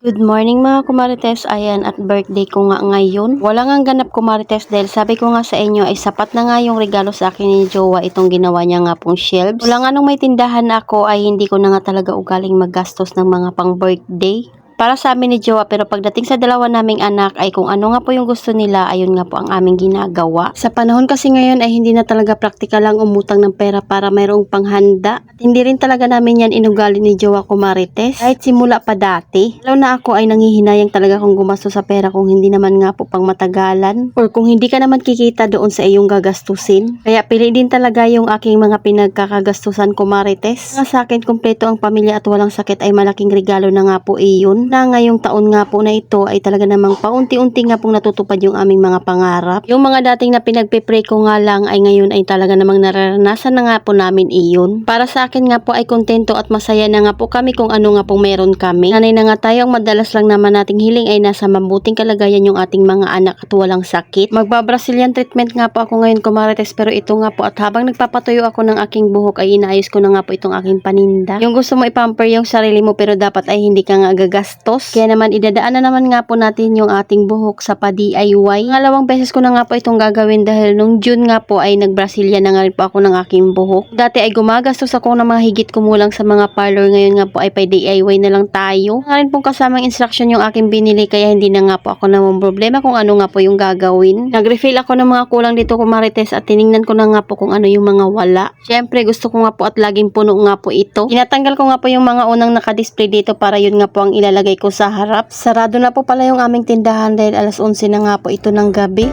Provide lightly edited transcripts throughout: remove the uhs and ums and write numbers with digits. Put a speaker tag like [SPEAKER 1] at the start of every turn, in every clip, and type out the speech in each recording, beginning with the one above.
[SPEAKER 1] Good morning mga kumarites, ayan at birthday ko nga ngayon. Wala nga ganap kumarites dahil sabi ko nga sa inyo ay sapat na nga yung regalo sa akin ni Jowa itong ginawa niya nga pong shelves. Wala nga nung may tindahan na ako ay hindi ko na nga talaga ugaling maggastos ng mga pang birthday para sa amin ni Jowa, pero pagdating sa dalawa naming anak ay kung ano nga po yung gusto nila, ayun nga po ang aming ginagawa. Sa panahon kasi ngayon ay hindi na talaga praktikal lang umutang ng pera para mayroong panghanda. At hindi rin talaga namin yan inugali ni Jowa kumarites. Kahit simula pa dati. Lalo na ako ay nanghihinayang talaga kung gumasto sa pera kung hindi naman nga po pang matagalan. Or kung hindi ka naman kikita doon sa iyong gagastusin. Kaya pili din talaga yung aking mga pinagkakagastusan kumarites. Nga sa akin kumpleto ang pamilya at walang sakit ay malaking regalo na nga po iyon. Na ngayong taon nga po na ito ay talaga namang paunti-unti nga pong natutupad yung aming mga pangarap. Yung mga dating na pinagpe-pray ko nga lang ay ngayon ay talaga namang nararanasan na nga po namin iyon. Para sa akin nga po ay kontento at masaya na nga po kami kung ano nga pong meron kami. Nanay na nga tayo, ang madalas lang naman nating hiling ay nasa mabuting kalagayan yung ating mga anak at walang sakit. Magba-Brazilian treatment nga po ako ngayon kumarites, pero ito nga po at habang nagpapatuyo ako ng aking buhok ay inaayos ko na nga po itong aking paninda. Yung gusto mo ipamper yung sarili mo pero dapat ay hindi ka nga gagastos. Kaya naman idadaan na naman nga po natin yung ating buhok sa pa-DIY. Ngalawang beses ko na nga po itong gagawin dahil nung June nga po ay nag-Brasilia na nga rin po ako ng aking buhok. Dati ay gumagastos ako ng mga higit kumulang sa mga parlor, ngayon nga po ay pa-DIY na lang tayo. Nga rin pong kasamang instruction yung aking binili kaya hindi na nga po ako namang problema kung ano nga po yung gagawin. Nag-refill ako ng mga kulang dito kumarites at tiningnan ko na nga po kung ano yung mga wala. Syempre gusto ko nga po at laging puno nga po ito. Tinatanggal ko nga po yung mga unang naka-display dito para yun nga po ang ilalagay ko sa harap. Sarado na po pala yung aming tindahan dahil alas 11 na nga po ito ng gabi.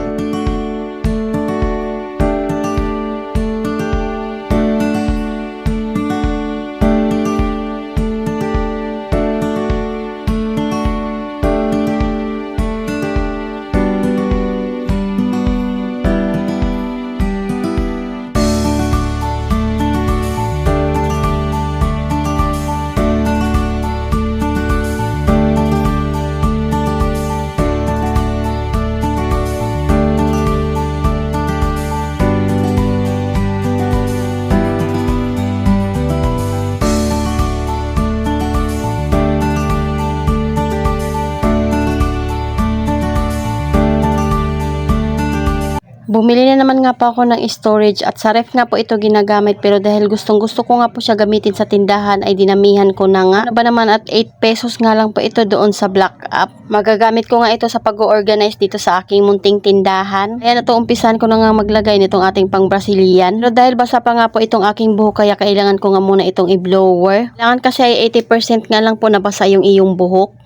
[SPEAKER 1] Bumili na naman nga po ako ng storage at sa ref nga po ito ginagamit, pero dahil gustong gusto ko nga po siya gamitin sa tindahan ay dinamihan ko na nga. Ano ba naman at 8 pesos nga lang po ito doon sa Black App. Magagamit ko nga ito sa pag-organize dito sa aking munting tindahan. Kaya na to umpisan ko na nga maglagay nitong ating pang Brazilian. Pero dahil basa pa nga po itong aking buhok kaya kailangan ko nga muna itong i-blower. Kailangan kasi ay 80% nga lang po nabasa yung iyong buhok.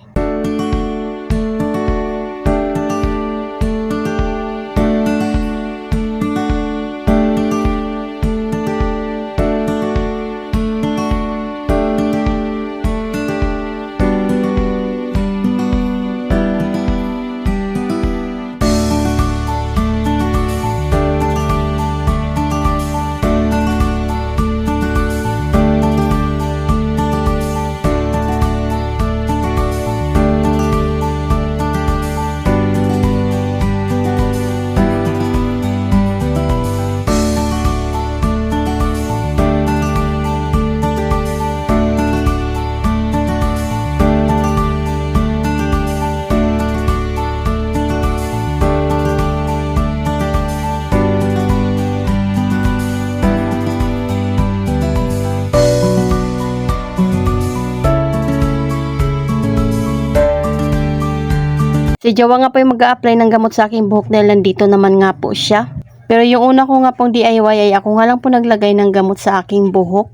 [SPEAKER 1] Si Jowa nga po yung mag-a-apply ng gamot sa aking buhok dahil nandito naman nga po siya. Pero yung una ko nga pong DIY ay ako nga lang po naglagay ng gamot sa aking buhok.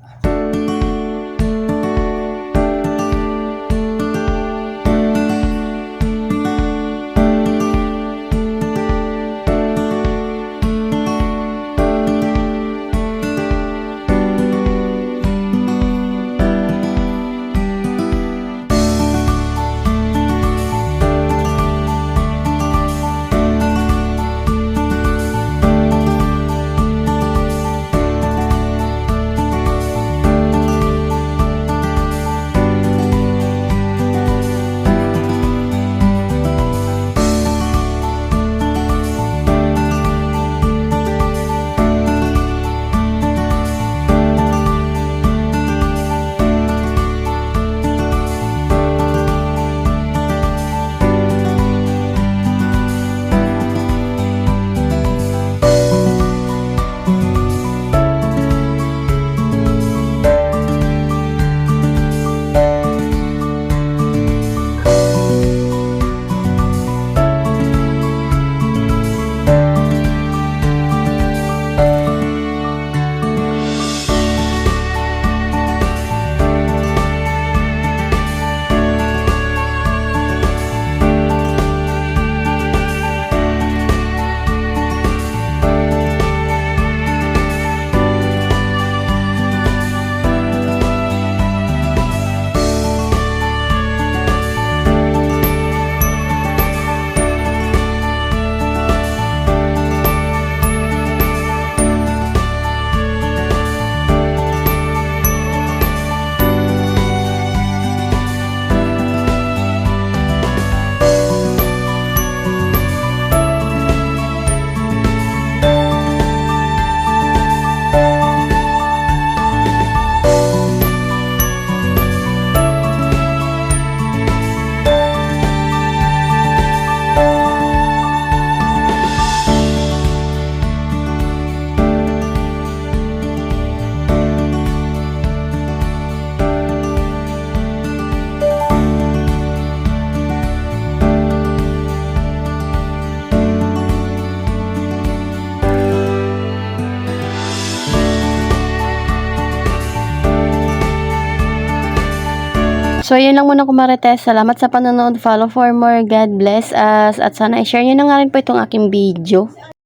[SPEAKER 1] So, yun lang muna kumarites. Salamat sa panonood. Follow for more. God bless us. At sana i-share nyo na nga rin po itong aking video.